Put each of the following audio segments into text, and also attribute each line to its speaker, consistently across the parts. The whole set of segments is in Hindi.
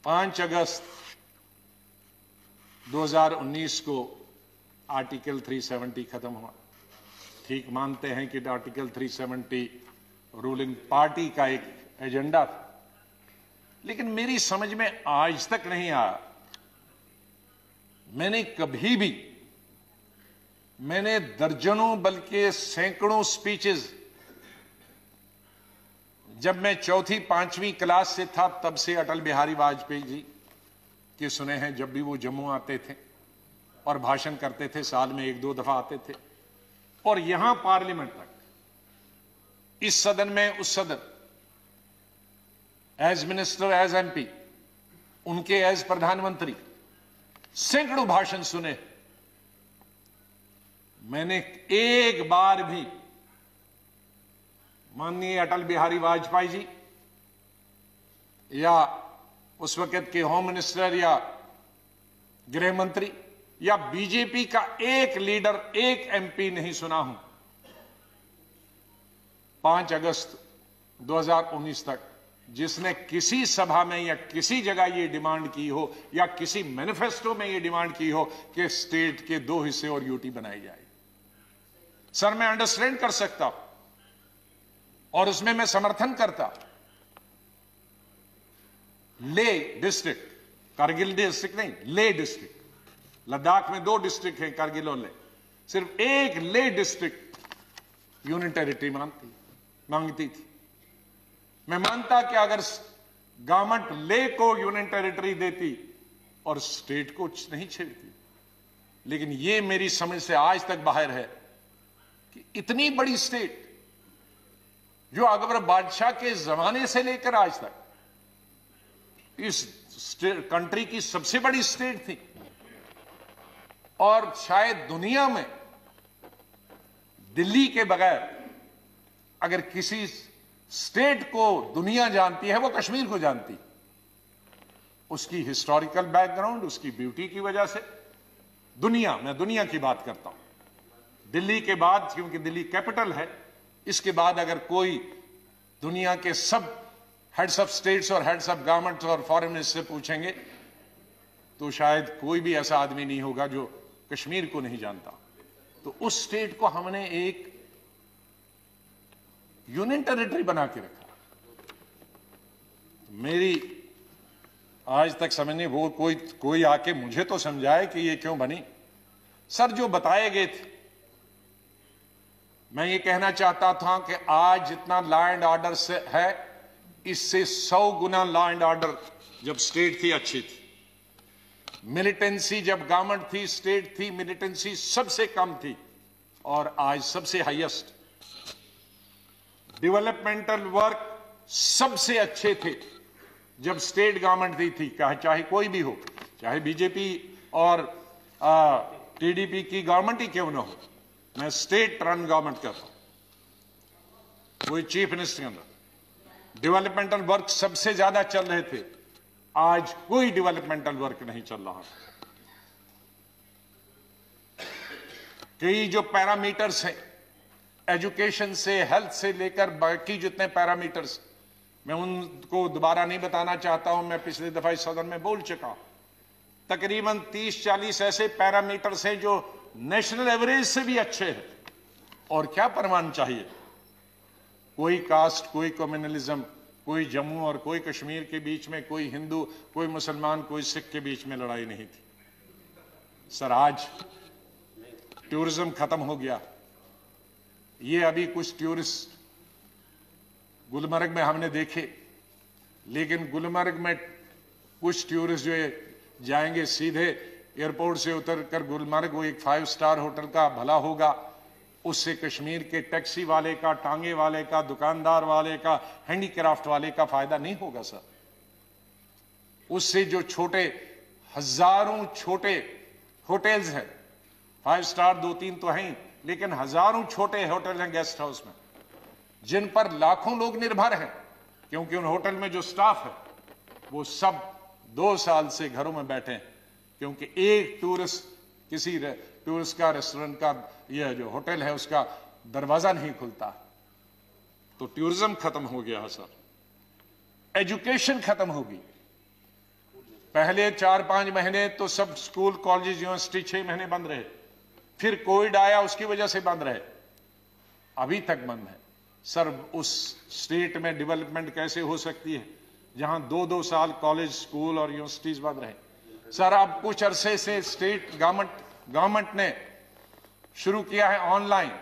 Speaker 1: 5 अगस्त 2019 को आर्टिकल 370 खत्म हुआ। ठीक मानते हैं कि आर्टिकल 370 रूलिंग पार्टी का एक एजेंडा था, लेकिन मेरी समझ में आज तक नहीं आया। मैंने दर्जनों बल्कि सैकड़ों स्पीचेस जब मैं 4वीं 5वीं क्लास से था तब से अटल बिहारी वाजपेयी जी के सुने हैं। जब भी वो जम्मू आते थे और भाषण करते थे, साल में 1-2 दफा आते थे, और यहां पार्लियामेंट तक, इस सदन में उस सदन, एज मिनिस्टर, एज एमपी, उनके एज प्रधानमंत्री, सैकड़ों भाषण सुने। मैंने एक बार भी माननीय अटल बिहारी वाजपेयी जी या उस वक्त के होम मिनिस्टर या गृह मंत्री या बीजेपी का एक लीडर, एक एमपी नहीं सुना हूं 5 अगस्त 2019 तक जिसने किसी सभा में या किसी जगह यह डिमांड की हो या किसी मैनिफेस्टो में यह डिमांड की हो कि स्टेट के 2 हिस्से और यूटी बनाई जाए। सर, मैं अंडरस्टैंड कर सकता हूं और उसमें मैं समर्थन करता। ले डिस्ट्रिक्ट, कारगिल डिस्ट्रिक्ट नहीं, ले डिस्ट्रिक्ट, लद्दाख में 2 डिस्ट्रिक्ट हैं, कारगिल और ले, सिर्फ एक ले डिस्ट्रिक्ट यूनियन टेरिटरी मांगती थी। मैं मानता कि अगर गवर्नमेंट ले को यूनियन टेरिटरी देती और स्टेट को नहीं छेड़ती, लेकिन यह मेरी समझ से आज तक बाहर है कि इतनी बड़ी स्टेट जो अकबर बादशाह के जमाने से लेकर आज तक इस कंट्री की सबसे बड़ी स्टेट थी, और शायद दुनिया में दिल्ली के बगैर अगर किसी स्टेट को दुनिया जानती है वो कश्मीर को जानती। उसकी हिस्टोरिकल बैकग्राउंड, उसकी ब्यूटी की वजह से मैं दुनिया की बात करता हूं। दिल्ली के बाद, क्योंकि दिल्ली कैपिटल है, इसके बाद अगर कोई दुनिया के सब हेड्स ऑफ स्टेट्स और हेड्स ऑफ गवर्नमेंट्स और फॉरेन मिनिस्टर से पूछेंगे तो शायद कोई भी ऐसा आदमी नहीं होगा जो कश्मीर को नहीं जानता। तो उस स्टेट को हमने एक यूनियन टेरिटरी बना के रखा। मेरी आज तक समझ नहीं, वो कोई आके मुझे तो समझाए कि ये क्यों बनी। सर, जो बताए गए थे, मैं ये कहना चाहता था कि आज जितना लॉ एंड ऑर्डर से है, इससे 100 गुना लॉ एंड ऑर्डर जब स्टेट थी अच्छी थी। मिलिटेंसी जब गवर्नमेंट थी, स्टेट थी, मिलिटेंसी सबसे कम थी, और आज सबसे हाईएस्ट। डेवलपमेंटल वर्क सबसे अच्छे थे जब स्टेट गवर्नमेंट थी, चाहे कोई भी हो, चाहे बीजेपी और टीडीपी की गवर्नमेंट ही क्यों ना हो। मैं स्टेट रन गवर्नमेंट करता हूं, कोई चीफ मिनिस्टर के अंदर डेवलपमेंटल वर्क सबसे ज्यादा चल रहे थे। आज कोई डेवलपमेंटल वर्क नहीं चल रहा। कई जो पैरामीटर्स हैं, एजुकेशन से, हेल्थ से लेकर बाकी जितने पैरामीटर्स, मैं उनको दोबारा नहीं बताना चाहता हूं। मैं पिछली दफा इस सदन में बोल चुका हूं। तकरीबन 30-40 ऐसे पैरामीटर्स हैं जो नेशनल एवरेज से भी अच्छे हैं। और क्या प्रमाण चाहिए? कोई कास्ट, कोई कम्युनलिज्म, कोई जम्मू और कोई कश्मीर के बीच में, कोई हिंदू, कोई मुसलमान, कोई सिख के बीच में लड़ाई नहीं थी। सर, आज टूरिज्म खत्म हो गया। ये अभी कुछ टूरिस्ट गुलमर्ग में हमने देखे, लेकिन गुलमर्ग में कुछ टूरिस्ट जो जाएंगे सीधे एयरपोर्ट से उतरकर गुलमर्ग, वो एक 5 स्टार होटल का भला होगा, उससे कश्मीर के टैक्सी वाले का, टांगे वाले का, दुकानदार वाले का, हैंडीक्राफ्ट वाले का फायदा नहीं होगा। सर, उससे जो हजारों छोटे होटल्स हैं, 5 स्टार 2-3 तो हैं, लेकिन हजारों छोटे होटल हैं गेस्ट हाउस में, जिन पर लाखों लोग निर्भर हैं, क्योंकि उन होटल में जो स्टाफ है वो सब 2 साल से घरों में बैठे हैं, क्योंकि एक किसी टूरिस्ट का रेस्टोरेंट का, यह जो होटल है उसका दरवाजा नहीं खुलता। तो टूरिज्म खत्म हो गया है। सर, एजुकेशन खत्म होगी। पहले 4-5 महीने तो सब स्कूल कॉलेज यूनिवर्सिटी 6 महीने बंद रहे, फिर कोविड आया उसकी वजह से बंद रहे, अभी तक बंद है। सर उस स्टेट में डेवलपमेंट कैसे हो सकती है जहां 2-2 साल कॉलेज स्कूल और यूनिवर्सिटीज बंद रहे? सर अब कुछ अरसे से स्टेट गवर्नमेंट ने शुरू किया है ऑनलाइन,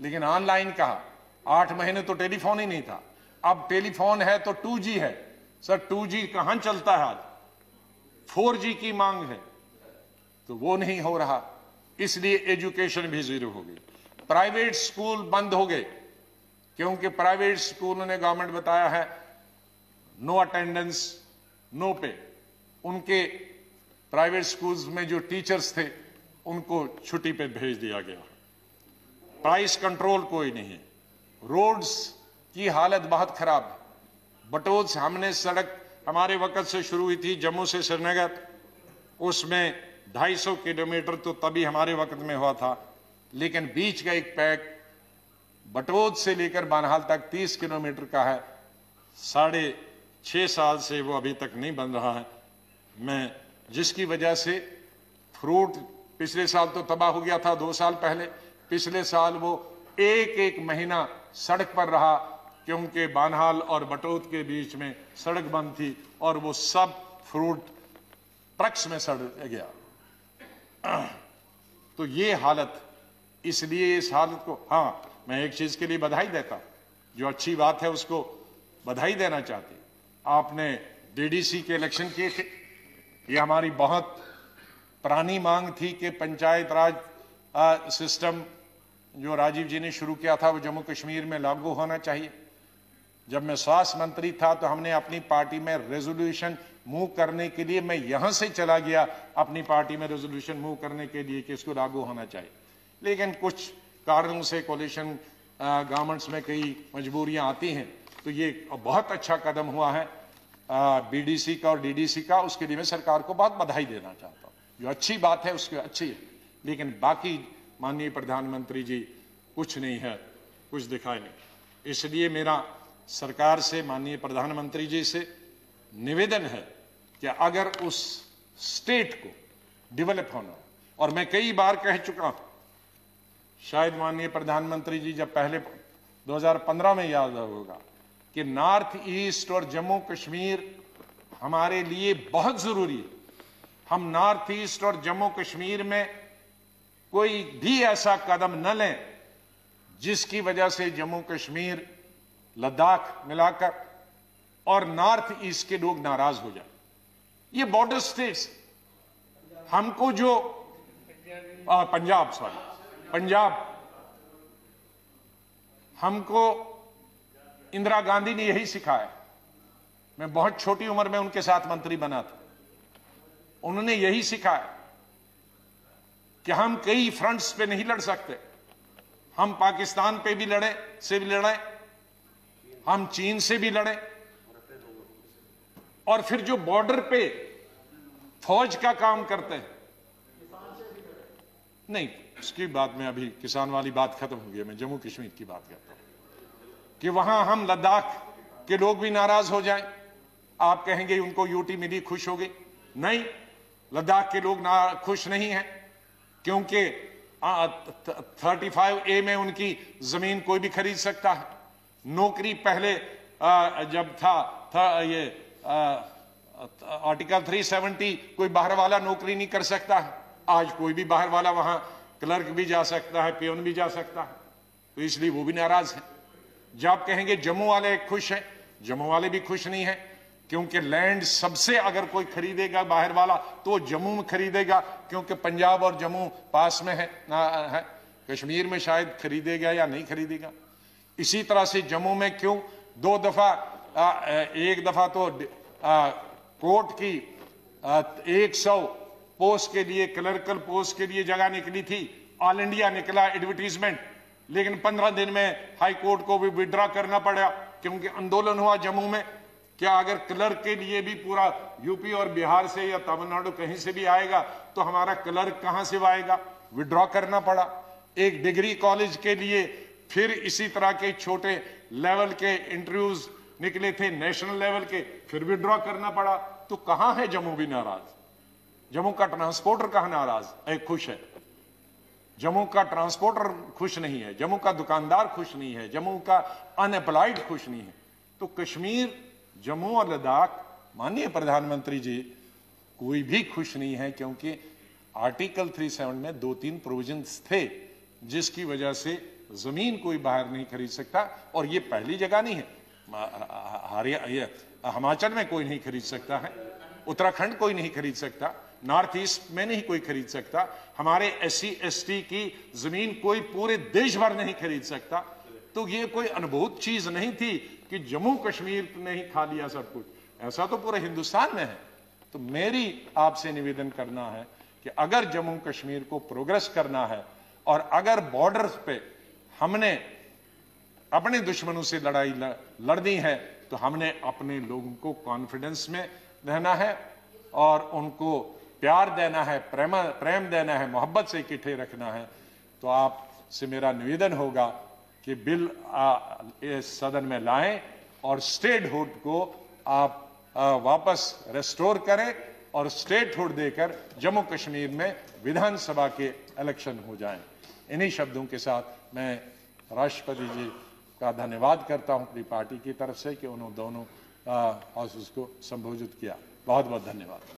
Speaker 1: लेकिन ऑनलाइन कहा, 8 महीने तो टेलीफोन ही नहीं था, अब टेलीफोन है तो 2G है। सर 2G कहां चलता है आज? 4G की मांग है, तो वो नहीं हो रहा, इसलिए एजुकेशन भी जीरो हो गई। प्राइवेट स्कूल बंद हो गए क्योंकि प्राइवेट स्कूलों ने गवर्नमेंट बताया है नो अटेंडेंस नो पे। उनके प्राइवेट स्कूल्स में जो टीचर्स थे उनको छुट्टी पे भेज दिया गया। प्राइस कंट्रोल कोई नहीं है। रोड्स की हालत बहुत खराब है। बटोद से हमने सड़क हमारे वक्त से शुरू हुई थी जम्मू से श्रीनगर, उसमें 250 किलोमीटर तो तभी हमारे वक्त में हुआ था, लेकिन बीच का एक पैक बटोद से लेकर बानहाल तक 30 किलोमीटर का है, 6.5 साल से वो अभी तक नहीं बन रहा है। मैं जिसकी वजह से फ्रूट पिछले साल तो तबाह हो गया था, 2 साल पहले, पिछले साल वो एक महीना सड़क पर रहा क्योंकि बानहाल और बटोद के बीच में सड़क बंद थी और वो सब फ्रूट ट्रक्स में सड़ गया। तो ये हालत, इसलिए इस हालत को, हाँ मैं एक चीज के लिए बधाई देता, जो अच्छी बात है उसको बधाई देना चाहती। आपने डीडीसी के इलेक्शन किए थे, ये हमारी बहुत पुरानी मांग थी कि पंचायत राज सिस्टम जो राजीव जी ने शुरू किया था वो जम्मू कश्मीर में लागू होना चाहिए। जब मैं स्वास्थ्य मंत्री था तो हमने अपनी पार्टी में रेजोल्यूशन मूव करने के लिए, मैं यहां से चला गया अपनी पार्टी में रेजोल्यूशन मूव करने के लिए कि इसको लागू होना चाहिए, लेकिन कुछ कारणों से कोalition गवर्नमेंट्स में कई मजबूरियां आती हैं, तो ये बहुत अच्छा कदम हुआ है बीडीसी का और डीडीसी का। उसके लिए मैं सरकार को बहुत बधाई देना चाहता हूँ। जो अच्छी बात है उसकी अच्छी है, लेकिन बाकी माननीय प्रधानमंत्री जी कुछ नहीं है, कुछ दिखाई नहीं। इसलिए मेरा सरकार से, माननीय प्रधानमंत्री जी से निवेदन है कि अगर उस स्टेट को डेवलप होना, और मैं कई बार कह चुका हूं, शायद माननीय प्रधानमंत्री जी जब पहले 2015 में याद होगा कि नॉर्थ ईस्ट और जम्मू कश्मीर हमारे लिए बहुत जरूरी है। हम नॉर्थ ईस्ट और जम्मू कश्मीर में कोई भी ऐसा कदम न लें जिसकी वजह से जम्मू कश्मीर, लद्दाख मिलाकर और नॉर्थ ईस्ट के लोग नाराज हो जाए। ये बॉर्डर स्टेट्स, हमको जो पंजाब, हमको इंदिरा गांधी ने यही सिखाया। मैं बहुत छोटी उम्र में उनके साथ मंत्री बना था, उन्होंने यही सिखाया कि हम कई फ्रंट्स पे नहीं लड़ सकते। हम पाकिस्तान पे भी लड़े, हम चीन से भी लड़े, और फिर जो बॉर्डर पे फौज का काम करते हैं, नहीं उसकी बात में अभी किसान वाली बात खत्म हो गई, मैं जम्मू कश्मीर की बात करता हूं कि वहां हम लद्दाख के लोग भी नाराज हो जाएं। आप कहेंगे उनको यूटी मिली, खुश हो गए। नहीं, लद्दाख के लोग खुश नहीं हैं क्योंकि 35A में उनकी जमीन कोई भी खरीद सकता है। नौकरी पहले जब था ये आर्टिकल 370, कोई बाहर वाला नौकरी नहीं कर सकता है। आज कोई भी बाहर वाला वहां क्लर्क भी जा सकता है, पियोन भी जा सकता है, तो इसलिए वो भी नाराज है। जब कहेंगे जम्मू वाले खुश हैं, जम्मू वाले भी खुश नहीं है क्योंकि लैंड सबसे अगर कोई खरीदेगा बाहर वाला तो जम्मू में खरीदेगा, क्योंकि पंजाब और जम्मू पास में है। कश्मीर में शायद खरीदेगा या नहीं खरीदेगा। इसी तरह से जम्मू में क्यों 2 दफा, एक दफा तो कोर्ट की 100 पोस्ट के लिए, क्लर्कल पोस्ट के लिए जगह निकली थी, ऑल इंडिया निकला एडवर्टीजमेंट, लेकिन 15 दिन में हाई कोर्ट को भी विड्रॉ करना पड़ा क्योंकि आंदोलन हुआ जम्मू में। क्या अगर क्लर्क के लिए भी पूरा यूपी और बिहार से या तमिलनाडु कहीं से भी आएगा तो हमारा क्लर्क कहां से आएगा? विड्रॉ करना पड़ा। एक डिग्री कॉलेज के लिए फिर इसी तरह के छोटे लेवल के इंटरव्यूज निकले थे नेशनल लेवल के, फिर विड्रॉ करना पड़ा। तो कहां है जम्मू भी नाराज? जम्मू का ट्रांसपोर्टर कहां नाराज खुश है? जम्मू का ट्रांसपोर्टर खुश नहीं है, जम्मू का दुकानदार खुश नहीं है, जम्मू का अनएम्प्लॉयड खुश नहीं है। तो कश्मीर, जम्मू और लद्दाख, माननीय प्रधानमंत्री जी, कोई भी खुश नहीं है, क्योंकि आर्टिकल 37 में 2-3 प्रोविजंस थे जिसकी वजह से जमीन कोई बाहर नहीं खरीद सकता। और ये पहली जगह नहीं है, हिमाचल में कोई नहीं खरीद सकता है, उत्तराखंड कोई नहीं खरीद सकता, नॉर्थ ईस्ट में नहीं कोई खरीद सकता, हमारे SC ST की जमीन कोई पूरे देश भर नहीं खरीद सकता। तो ये कोई अनुभूत चीज नहीं थी कि जम्मू कश्मीर ने ही खा लिया सब कुछ, ऐसा तो पूरे हिंदुस्तान में है। तो मेरी आपसे निवेदन करना है कि अगर जम्मू कश्मीर को प्रोग्रेस करना है और अगर बॉर्डर्स पे हमने अपने दुश्मनों से लड़ाई लड़नी है, तो हमने अपने लोगों को कॉन्फिडेंस में रहना है और उनको प्यार देना है, प्रेम देना है, मोहब्बत से इकट्ठे रखना है। तो आपसे मेरा निवेदन होगा कि बिल इस सदन में लाएं और स्टेटहुड को आप वापस रेस्टोर करें और स्टेटहुड देकर जम्मू कश्मीर में विधानसभा के इलेक्शन हो जाएं। इन्हीं शब्दों के साथ मैं राष्ट्रपति जी का धन्यवाद करता हूं अपनी पार्टी की तरफ से कि उन्होंने दोनों हाउसेस को संबोधित किया। बहुत बहुत धन्यवाद।